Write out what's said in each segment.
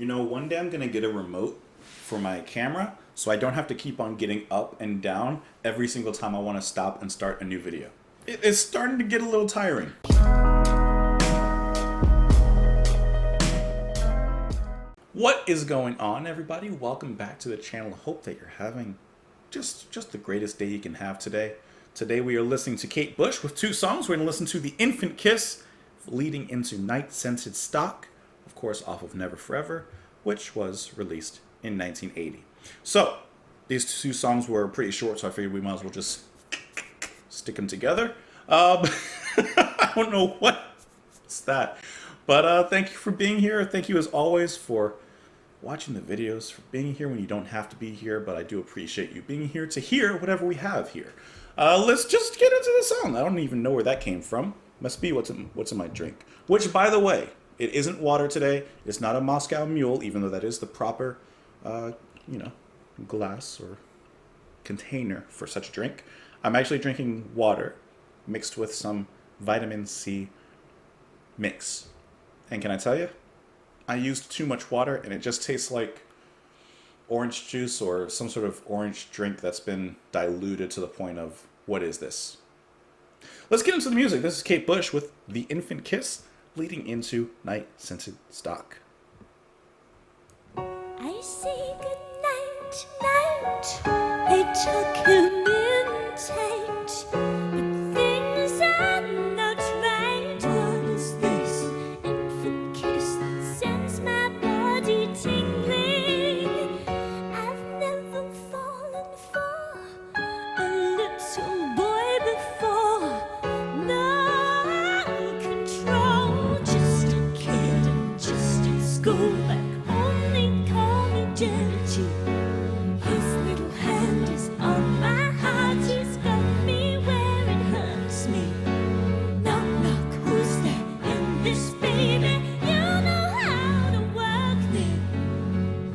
You know, one day I'm gonna get a remote for my camera so I don't have to keep on getting up and down every single time I want to stop and start a new video. It's starting to get a little tiring. What is going on, everybody? Welcome back to the channel. Hope that you're having just the greatest day you can have today. Today we are listening to Kate Bush with two songs. We're going to listen to The Infant Kiss leading into Night Scented Stock, of course off of Never Forever, which was released in 1980. So these two songs were pretty short, so I figured we might as well just stick them together. I don't know what's that, but thank you for being here. Thank you as always for watching the videos, for being here when you don't have to be here, but I do appreciate you being here to hear whatever we have here. Let's just get into the song. I don't even know where that came from. Must be what's in my drink. Which, by the way, it isn't water today. It's not a Moscow Mule, even though that is the proper, glass or container for such a drink. I'm actually drinking water mixed with some vitamin C mix. And can I tell you, I used too much water and it just tastes like orange juice or some sort of orange drink that's been diluted to the point of, what is this? Let's get into the music. This is Kate Bush with The Infant Kiss leading into Night Scented Stock. I say goodnight, night. I took him in tight, but things are not right. What is this infant kiss that sends my body tingling? I've never fallen for a little boy before. No control, just a kid and just in school. Like only call me dirty. His little hand is on my heart. He's got me where it hurts me. Knock, knock, who's there in this baby? You know how to work me.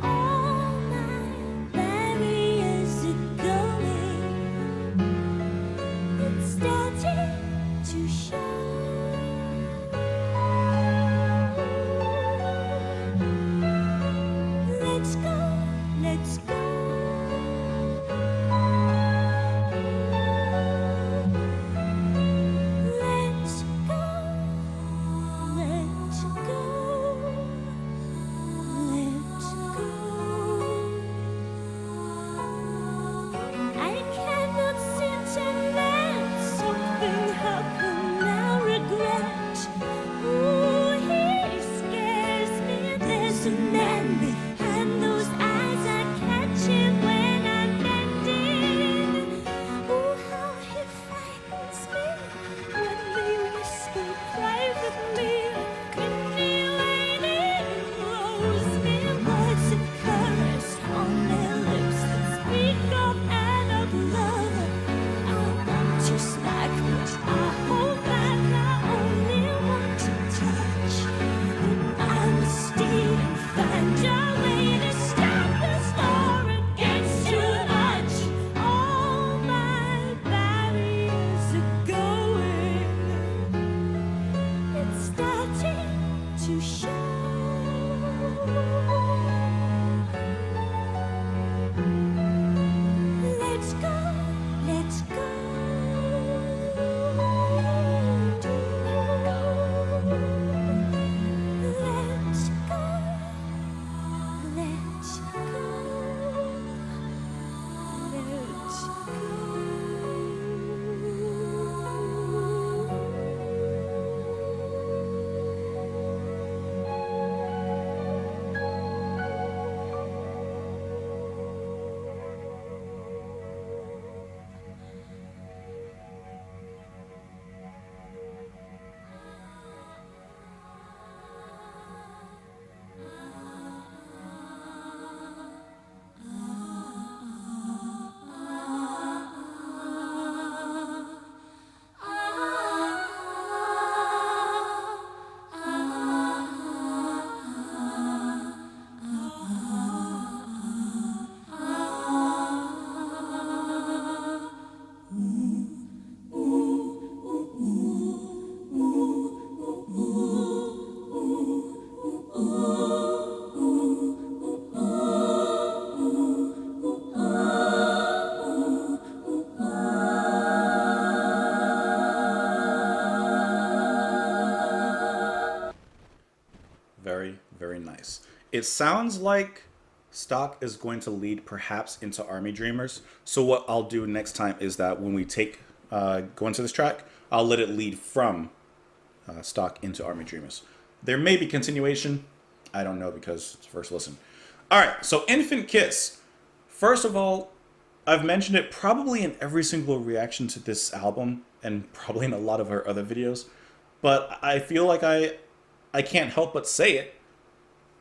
All my barriers are going. It's starting to show. Let's go, let's It sounds like Stock is going to lead perhaps into Army Dreamers. So what I'll do next time is that when we go into this track, I'll let it lead from Stock into Army Dreamers. There may be continuation. I don't know because it's first listen. All right, so Infant Kiss. First of all, I've mentioned it probably in every single reaction to this album and probably in a lot of her other videos, but I feel like I can't help but say it.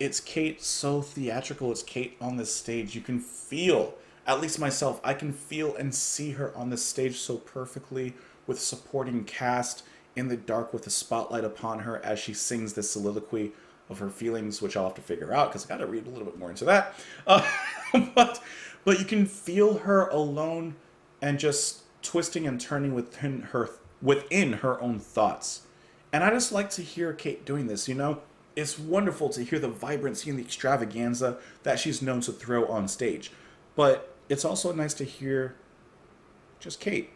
It's Kate so theatrical. It's Kate on this stage. You can feel, at least myself, I can feel and see her on this stage so perfectly with supporting cast in the dark with the spotlight upon her as she sings this soliloquy of her feelings, which I'll have to figure out because I got to read a little bit more into that. But you can feel her alone and just twisting and turning within her own thoughts. And I just like to hear Kate doing this, you know? It's wonderful to hear the vibrancy and the extravaganza that she's known to throw on stage. But it's also nice to hear just Kate.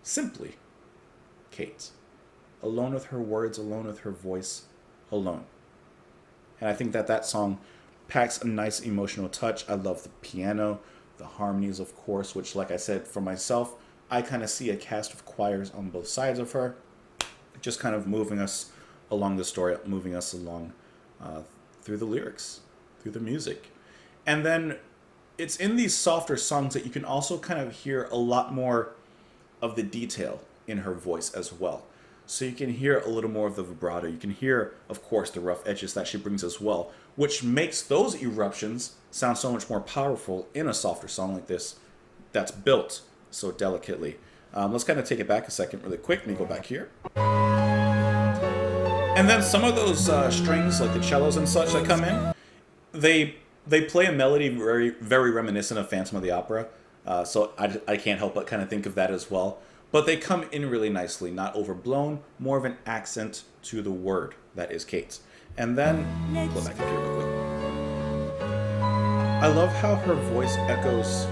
Simply Kate. Alone with her words, alone with her voice, alone. And I think that song packs a nice emotional touch. I love the piano, the harmonies, of course, which, like I said, for myself, I kind of see a cast of choirs on both sides of her, just kind of moving us along the story, moving us along through the lyrics, through the music. And then it's in these softer songs that you can also kind of hear a lot more of the detail in her voice as well. So you can hear a little more of the vibrato. You can hear, of course, the rough edges that she brings as well, which makes those eruptions sound so much more powerful in a softer song like this that's built so delicately. Let's kind of take it back a second really quick. Let me go back here. And then some of those strings, like the cellos and such that come in, they play a melody very, very reminiscent of Phantom of the Opera. So I can't help but kind of think of that as well. But they come in really nicely, not overblown, more of an accent to the word that is Kate's. And then, go back up here real quick. I love how her voice echoes,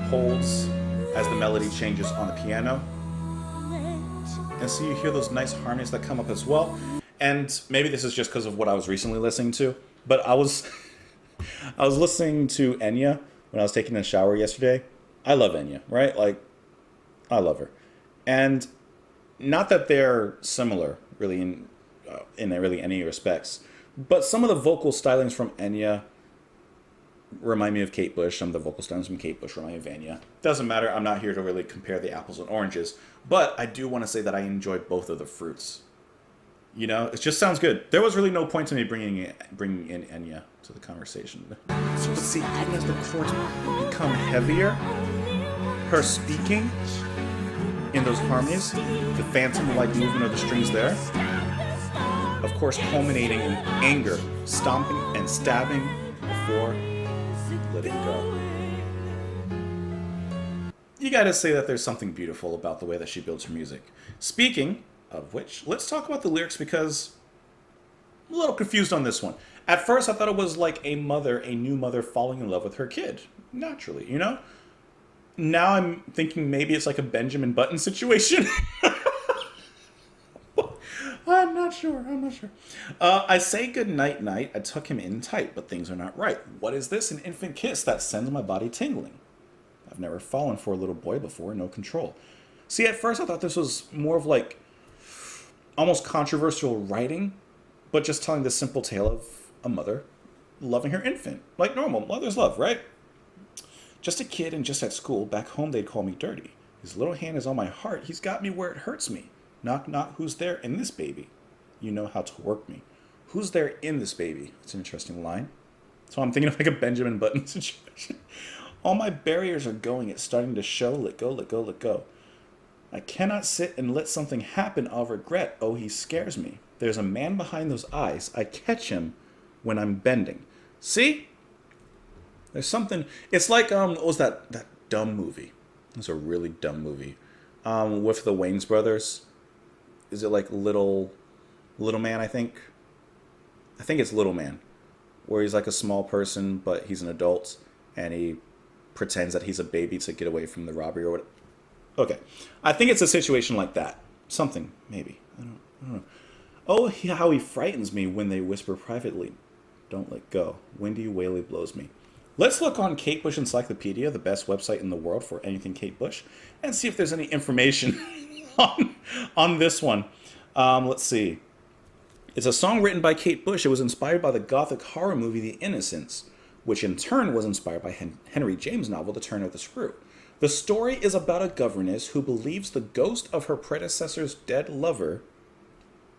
holds as the melody changes on the piano. And so you hear those nice harmonies that come up as well. And maybe this is just because of what I was recently listening to, but I was listening to Enya when I was taking a shower yesterday. I love Enya, right? Like, I love her. And not that they're similar, really, in really any respects, but some of the vocal stylings from Enya remind me of Kate Bush. Some of the vocal stylings from Kate Bush remind me of Enya. Doesn't matter. I'm not here to really compare the apples and oranges, but I do want to say that I enjoyed both of the fruits. You know, it just sounds good. There was really no point to me bringing in Enya to the conversation. But see, even as the chords become heavier, her speaking in those harmonies, the phantom-like movement of the strings there, of course culminating in anger, stomping and stabbing before letting go. You gotta say that there's something beautiful about the way that she builds her music. Speaking of which, let's talk about the lyrics because I'm a little confused on this one. At first I thought it was like a new mother falling in love with her kid. Naturally, you know? Now I'm thinking maybe it's like a Benjamin Button situation. I'm not sure. I say good night, night. I tuck him in tight, but things are not right. What is this? An infant kiss that sends my body tingling. I've never fallen for a little boy before, no control. See, at first I thought this was more of like almost controversial writing, but just telling the simple tale of a mother loving her infant. Like normal, mother's love, right? Just a kid and just at school, back home they'd call me dirty. His little hand is on my heart, he's got me where it hurts me. Knock, knock, who's there in this baby? You know how to work me. Who's there in this baby? It's an interesting line. So I'm thinking of like a Benjamin Button situation. All my barriers are going, it's starting to show, let go, let go, let go. I cannot sit and let something happen I'll regret. Oh, he scares me. There's a man behind those eyes. I catch him when I'm bending. See? There's something. It's like what was that dumb movie? It was a really dumb movie. With the Wayans brothers. Is it like Little Man, I think? I think it's Little Man. Where he's like a small person, but he's an adult, and he pretends that he's a baby to get away from the robbery or whatever. Okay. I think it's a situation like that. Something, maybe. I don't know. Oh, how he frightens me when they whisper privately. Don't let go. Windy Whaley blows me. Let's look on Kate Bush Encyclopedia, the best website in the world for anything Kate Bush, and see if there's any information on this one. Let's see. It's a song written by Kate Bush. It was inspired by the gothic horror movie The Innocents, which in turn was inspired by Henry James' novel The Turn of the Screw. The story is about a governess who believes the ghost of her predecessor's dead lover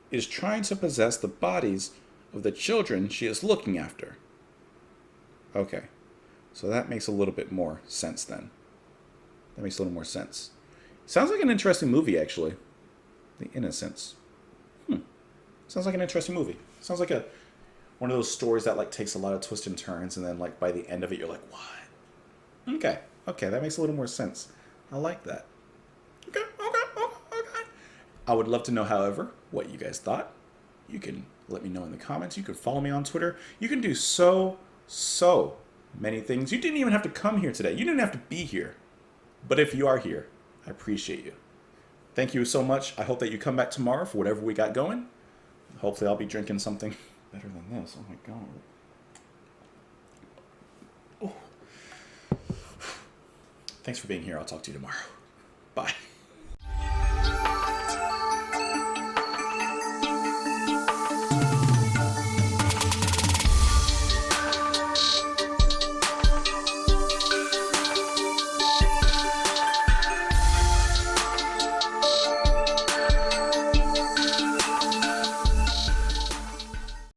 is trying to possess the bodies of the children she is looking after. Okay, so that makes a little bit more sense then. That makes a little more sense. Sounds like an interesting movie, actually. The Innocents. Sounds like an interesting movie. Sounds like one of those stories that like takes a lot of twists and turns, and then like by the end of it, you're like, what? Okay, that makes a little more sense. I like that. Okay. I would love to know, however, what you guys thought. You can let me know in the comments. You can follow me on Twitter. You can do so many things. You didn't even have to come here today. You didn't have to be here. But if you are here, I appreciate you. Thank you so much. I hope that you come back tomorrow for whatever we got going. Hopefully I'll be drinking something better than this. Oh my god. Oh. Thanks for being here. I'll talk to you tomorrow. Bye.